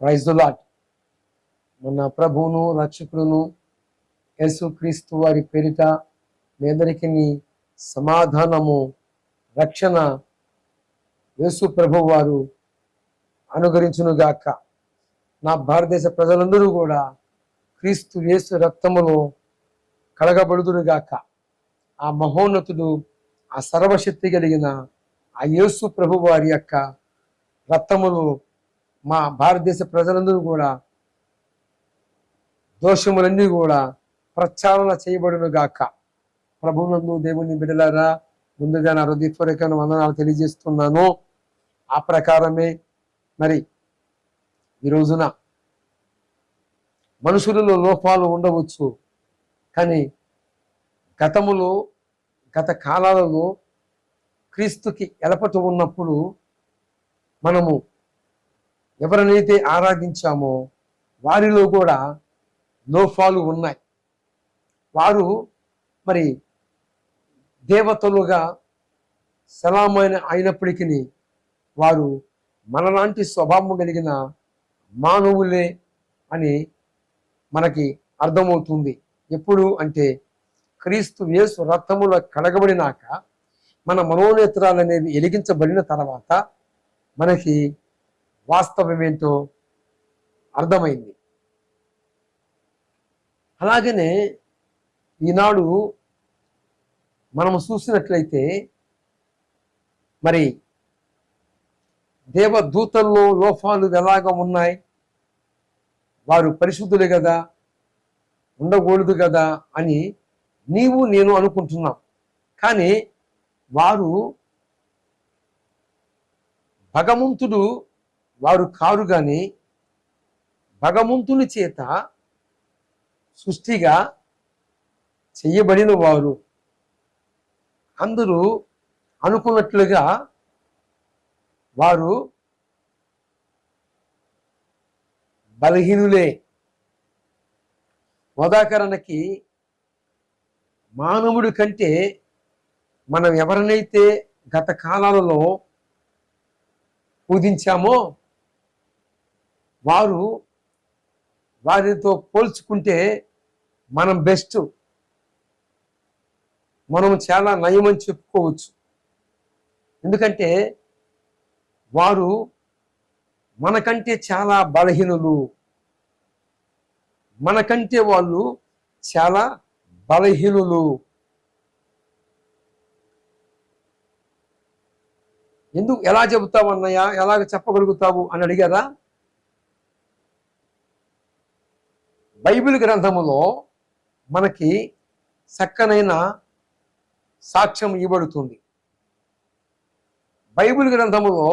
Praise the lord. మన ప్రభువును రక్షకుడును యేసుక్రీస్తు వారి పేరిట మీ అందరికీ సమాధానము రక్షణ యేసు ప్రభు వారు అనుగ్రహించునుగాక. నా భారతదేశ ప్రజలందరూ కూడా క్రీస్తు యేసు రక్తములో కడగబడుదురుగాక. ఆ మహోన్నతుడు, ఆ సర్వశక్తి కలిగిన ఆ యేసు ప్రభు వారి యొక్క రక్తములు మా భారతదేశ ప్రజలందరూ కూడా దోషములన్నీ కూడా ప్రక్షాళన చేయబడును గాక. ప్రభువునందు దేవుని బిడ్డలారా, ముందుగా నా హృదయపూర్వక వందనాలు తెలియజేస్తున్నాను. ఆ ప్రకారమే మరి ఈ రోజున మనుషులలో లోపాలు ఉండవచ్చు, కానీ గత కాలాలలో క్రీస్తుకి ఎలపట ఉన్నప్పుడు మనము ఎవరినైతే ఆరాధించామో వారిలో కూడా లోపాలు ఉన్నాయి. వారు మరి దేవతలుగా సలామైన అయినప్పటికీ వారు మనలాంటి స్వభావం కలిగిన మానవులే అని మనకి అర్థమవుతుంది. ఎప్పుడు అంటే క్రీస్తు యేసు రక్తములో కడగబడినాక మన మనోనేత్రాలు అనేవి వెలిగించబడిన తర్వాత మనకి వాస్తవం ఏంటో అర్థమైంది. అలాగనే ఈనాడు మనము చూసినట్లయితే మరి దేవదూతల్లో లోపాలు ఎలాగా ఉన్నాయి, వారు పరిశుద్ధులే కదా, ఉండకూడదు కదా అని నీవు నేను అనుకుంటున్నాం. కానీ వారు భగవంతుడు వారు కారు, కానీ భగవంతుని చేత సృష్టిగా చెయ్యబడిన వారు. అందరూ అనుకున్నట్లుగా వారు బలహీనులే. ఉదాహరణకి మానవుడి కంటే మనం ఎవరినైతే గత కాలాలలో పూజించామో వారితో పోల్చుకుంటే మనం బెస్ట్, మనం చాలా నయమని చెప్పుకోవచ్చు. ఎందుకంటే వారు మనకంటే చాలా బలహీనులు, మనకంటే వాళ్ళు చాలా బలహీనులు. ఎందుకు ఎలా చెబుతావు అన్నయ్య, ఎలాగ చెప్పగలుగుతావు అని అడిగారా? బైబిల్ గ్రంథములో మనకి చక్కనైన సాక్ష్యం ఇవ్వబడుతుంది. బైబిల్ గ్రంథములో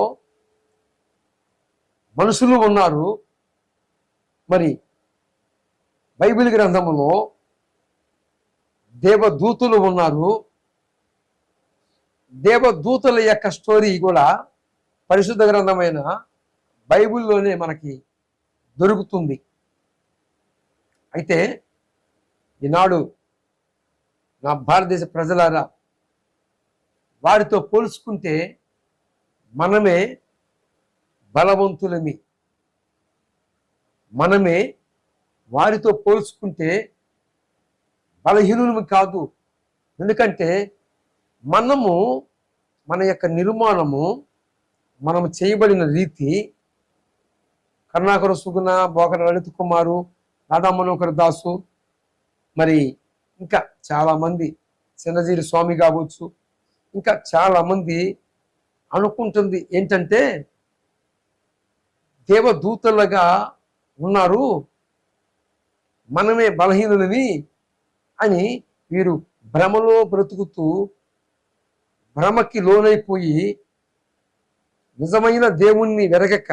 మనుషులు ఉన్నారు, మరి బైబిల్ గ్రంథములో దేవదూతలు ఉన్నారు. దేవదూతల యొక్క స్టోరీ కూడా పరిశుద్ధ గ్రంథమైన బైబిల్లోనే మనకి దొరుకుతుంది. అయితే ఈనాడు నా భారతదేశ ప్రజలారా, వారితో పోల్చుకుంటే మనమే బలవంతులమి. మనమే వారితో పోల్చుకుంటే బలహీనులమి కాదు. ఎందుకంటే మన యొక్క నిర్మాణము, మనము చేయబడిన రీతి, కరుణాకర సుగుణ, బోకర లలిత కుమారు, రాధా మనోహర్ దాసు, మరి ఇంకా చాలామంది, చిన్నజీరి స్వామి కావచ్చు, ఇంకా చాలామంది అనుకుంటుంది ఏంటంటే దేవదూతలుగా ఉన్నారు, మనమే బలహీనులని అని వీరు భ్రమలో బ్రతుకుతూ భ్రమకి లోనైపోయి నిజమైన దేవుణ్ణి వెరగక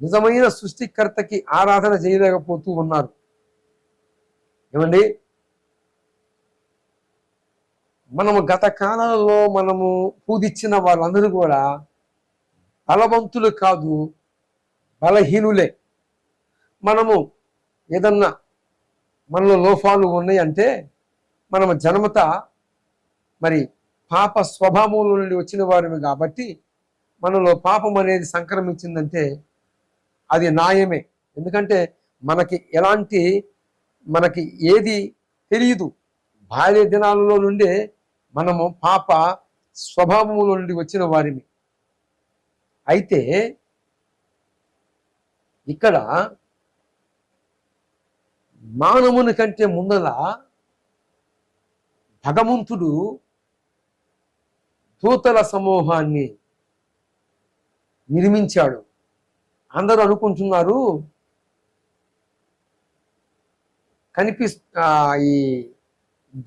నిజమైన సృష్టికర్తకి ఆరాధన చేయలేకపోతూ ఉన్నారు. ఏమండి, మనము గత కాలంలో మనము పూజించిన వాళ్ళందరూ కూడా బలవంతులు కాదు, బలహీనులే. మనము ఏదన్నా మనలో లోపాలు ఉన్నాయి అంటే మనము జన్మత మరి పాప స్వభావంలో నుండి వచ్చిన వారిని కాబట్టి మనలో పాపం అనేది సంక్రమించిందంటే అది న్యాయమే. ఎందుకంటే మనకి ఏది తెలియదు. బాల్య దినాలలో నుండే మనము పాప స్వభావములో నుండి వచ్చిన వారిని. అయితే ఇక్కడ మానవుని కంటే ముందల భగవంతుడు దూతల సమూహాన్ని నిర్మించాడు. అందరూ అనుకుంటున్నారు ఈ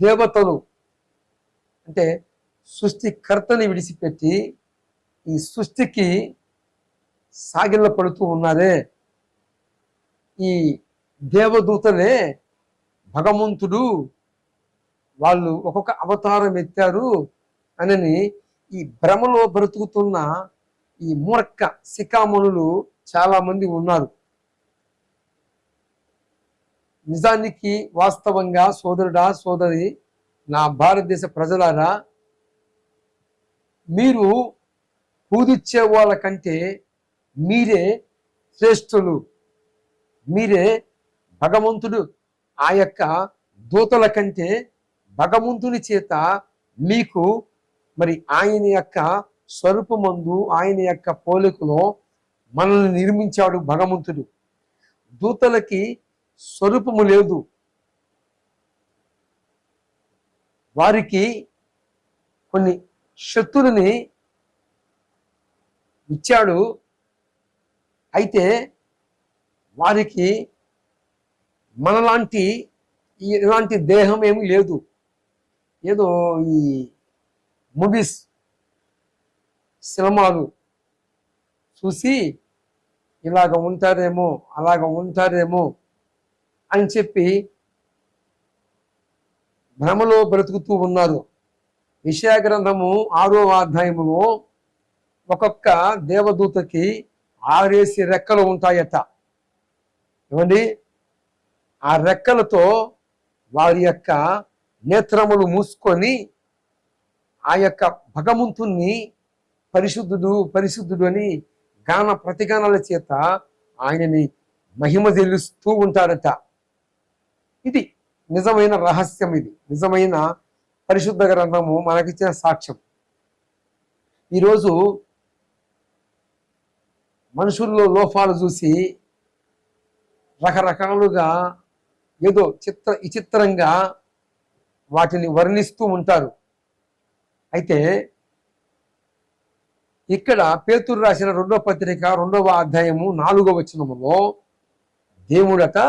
దేవతలు అంటే సృష్టికర్తని విడిచిపెట్టి ఈ సృష్టికి సాగిల్ల పడుతూ ఉన్నారే, ఈ దేవదూతలే భగవంతుడు, వాళ్ళు ఒక్కొక్క అవతారం ఎత్తారు అని ఈ భ్రమలో బ్రతుకుతున్న ఈ మూర్ఖ శిఖామణులు చాలా మంది ఉన్నారు. నిజానికి వాస్తవంగా సోదరుడా సోదరి, నా భారతదేశ ప్రజలారా, మీరు పూజించే వాళ్ళ కంటే మీరే శ్రేష్ఠులు. మీరే భగవంతుడు ఆ యొక్క దూతల కంటే భగవంతుని చేత మీకు మరి ఆయన యొక్క స్వరూపమందు ఆయన యొక్క పోలికలో మనల్ని నిర్మించాడు భగవంతుడు. దూతలకి స్వరూపము లేదు, వారికి కొన్ని శక్తులని ఇచ్చాడు. అయితే వారికి మనలాంటి ఇలాంటి దేహం ఏమీ లేదు. ఏదో ఈ మూవీస్ సినిమాలు చూసి ఇలాగ ఉంటారేమో అలాగ ఉంటారేమో అని చెప్పి భ్రమలో బ్రతుకుతూ ఉన్నారు. యెషయా గ్రంథము 6వ అధ్యాయములో ఒక్కొక్క దేవదూతకి 6 రెక్కలు ఉంటాయట. ఏమండి, ఆ రెక్కలతో వారి యొక్క నేత్రములు మూసుకొని ఆ యొక్క భగవంతుణ్ణి పరిశుద్ధుడు పరిశుద్ధుడు అని గాన ప్రతిగానాల చేత ఆయనని మహిమ చెల్లిస్తూ ఉంటారట. ఇది నిజమైన రహస్యం, ఇది నిజమైన పరిశుద్ధ గ్రంథము మనకిచ్చిన సాక్ష్యం. ఈరోజు మనుషుల్లో లోపాలు చూసి రకరకాలుగా ఏదో విచిత్రంగా వాటిని వర్ణిస్తూ ఉంటారు. అయితే ఇక్కడ పేతురు రాసిన 2వ పత్రిక 2వ అధ్యాయము 4వ వచనములో దేవుడట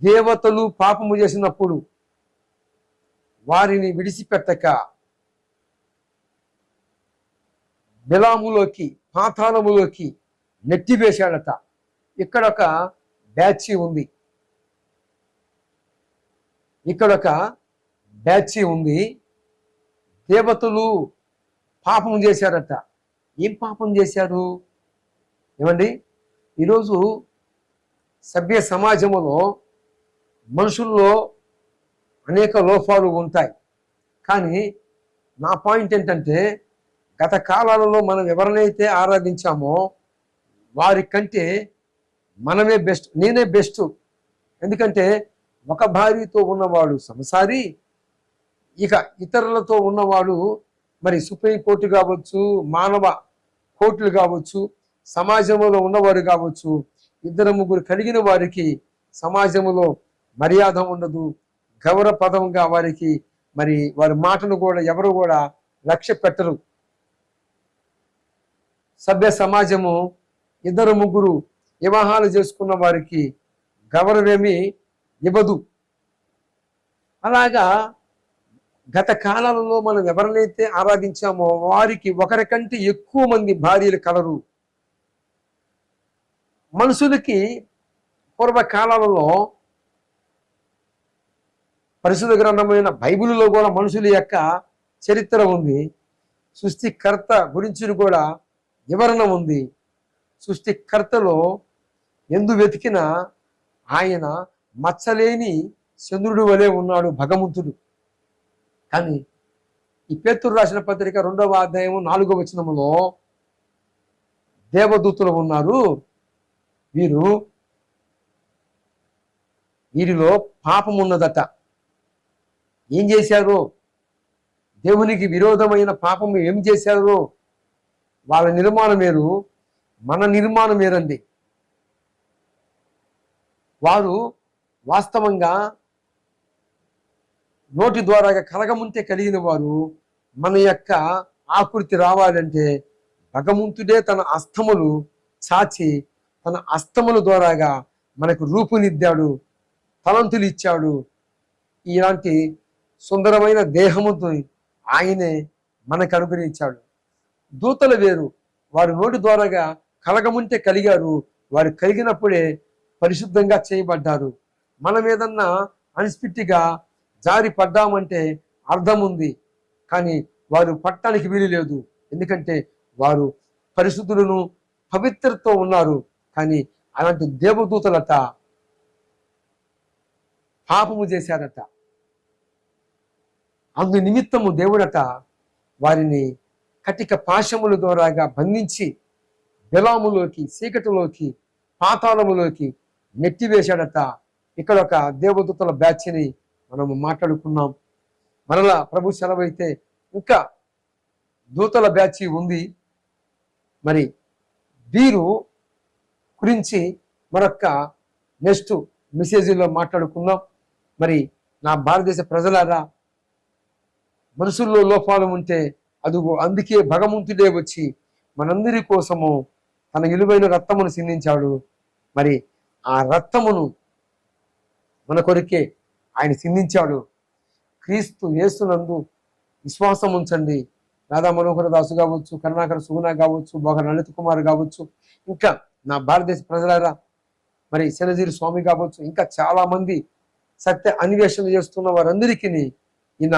దేవతలు పాపము చేసినప్పుడు వారిని విడిచిపెట్టక బిలాములోకి పాతాళములోకి నెట్టివేశాడట. ఇక్కడ ఒక బ్యాచి ఉంది, దేవతలు పాపం చేశారట. ఏం పాపం చేశారు? ఏమండి, ఈరోజు సభ్య సమాజంలో మనుషుల్లో అనేక లోపాలు ఉంటాయి. కానీ నా పాయింట్ ఏంటంటే, గత కాలాలలో మనం ఎవరినైతే ఆరాధించామో వారి కంటే మనమే బెస్ట్, నేనే బెస్ట్. ఎందుకంటే ఒక భార్యతో ఉన్నవాడు సంసారి, ఇక ఇతరులతో ఉన్నవాడు మరి సుప్రీంకోర్టు కావచ్చు, మానవ కోర్టులు కావచ్చు, సమాజంలో ఉన్నవారు కావచ్చు, 2-3 కలిగిన వారికి సమాజంలో మర్యాద ఉండదు, గౌరవపదంగా వారికి మరి వారి మాటను కూడా ఎవరు కూడా లక్ష్య పెట్టరు. సభ్య సమాజము 2-3 వివాహాలు చేసుకున్న వారికి గౌరవమేమి ఇవ్వదు. అలాగా గత కాలాలలో మనం ఎవరినైతే ఆరాధించామో వారికి ఒకరి కంటే ఎక్కువ మంది భార్యలు కలరు. మనుషులకి పూర్వకాలాలలో పరిశుద్ధ గ్రంథమైన బైబిల్లో కూడా మనుషుల యొక్క చరిత్ర ఉంది. సృష్టికర్త గురించి కూడా వివరణ ఉంది. సృష్టికర్తలో ఎందు వెతికినా ఆయన మచ్చలేని చంద్రుడి వలె ఉన్నాడు భగవంతుడు. కానీ ఈ పేతురు రాసిన పత్రిక 2వ అధ్యాయము 4వ వచనములో దేవదూతలు ఉన్నారు, వీరిలో పాపం ఉన్నదట. ఏం చేశారు? దేవునికి విరోధమైన పాపం ఏం చేశారు? వాళ్ళ నిర్మాణం వేరు, మన నిర్మాణం వేరండి. వారు వాస్తవంగా నోటి ద్వారా కలగముంటే కలిగిన వారు. మన యొక్క ఆకృతి రావాలంటే భగవంతుడే తన అస్తములు చాచి తన అస్తముల ద్వారాగా మనకు రూపునిద్దాడు, తలంతులు ఇచ్చాడు. ఇలాంటి సుందరమైన దేహముతో ఆయనే మనకు అనుగ్రహించాడు. దూతలు వేరు, వారు నోటి ద్వారాగా కలగముంటే కలిగారు. వారు కలిగినప్పుడే పరిశుద్ధంగా చేయబడ్డారు. మనం ఏదన్నా అన్స్పిట్టిగా జారి పడ్డామంటే అర్థం ఉంది, కానీ వారు పట్టడానికి వీలు లేదు. ఎందుకంటే వారు పరిశుద్ధులను పవిత్రతో ఉన్నారు. కానీ అలాంటి దేవదూతలట పాపము చేశారట. అందు నిమిత్తము దేవుడట వారిని కటిక పాశముల ద్వారాగా బంధించి బెలాములోకి, చీకటిలోకి, పాతాళములోకి నెట్టివేశాడట. ఇక్కడ ఒక దేవదూతల బ్యాచ్ని మనము మాట్లాడుకున్నాం. మరలా ప్రభు సెలవైతే ఇంకా దూతల బ్యాచ్ ఉంది. మరి వీరు గురించి మరొక నెక్స్ట్ మెసేజ్లో మాట్లాడుకుందాం. మరి నా భారతదేశ ప్రజలారా, మనుషుల్లో లోపాలు ఉంటే అదుగో అందుకే భగవంతుడే వచ్చి మనందరి కోసము తన విలువైన రక్తమును సిందించాడు. మరి ఆ రక్తమును మన కొరికే ఆయన సిందించాడు. క్రీస్తు యేసునందు విశ్వాసం ఉంచండి. రాధా మనోహర దాసు కావచ్చు, కరుణాకర సుగుణ కావచ్చు, బోగ లలిత్ కుమార్ కావచ్చు, ఇంకా నా భారతదేశ ప్రజలారా, మరి శనజీరి స్వామి కావచ్చు, ఇంకా చాలా మంది సత్య అన్వేషణ చేస్తున్న వారందరికీ ఈయన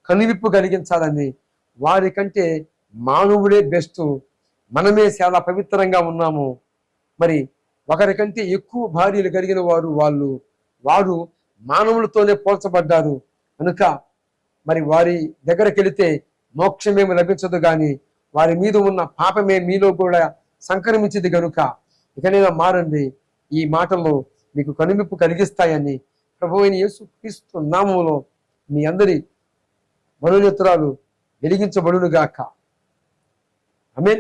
కనువిప్పు కలిగించాలని, వారికంటే మానవుడే బెస్ట్, మనమే చాలా పవిత్రంగా ఉన్నాము. మరి ఒకరికంటే ఎక్కువ భార్యలు కలిగిన వారు మానవులతోనే పోల్చబడ్డారు కనుక మరి వారి దగ్గరికి వెళితే మోక్షమేమి లభించదు, కానీ వారి మీద ఉన్న పాపమే మీలో కూడా సంక్రమించింది. కనుక ఇకనైనా మారండి. ఈ మాటల్లో మీకు కనువిప్పు కలిగిస్తాయని ప్రభువైన యేసు క్రీస్తు నామములో మీ అందరి మనోనేత్రాలు వెలిగించబడును గాక.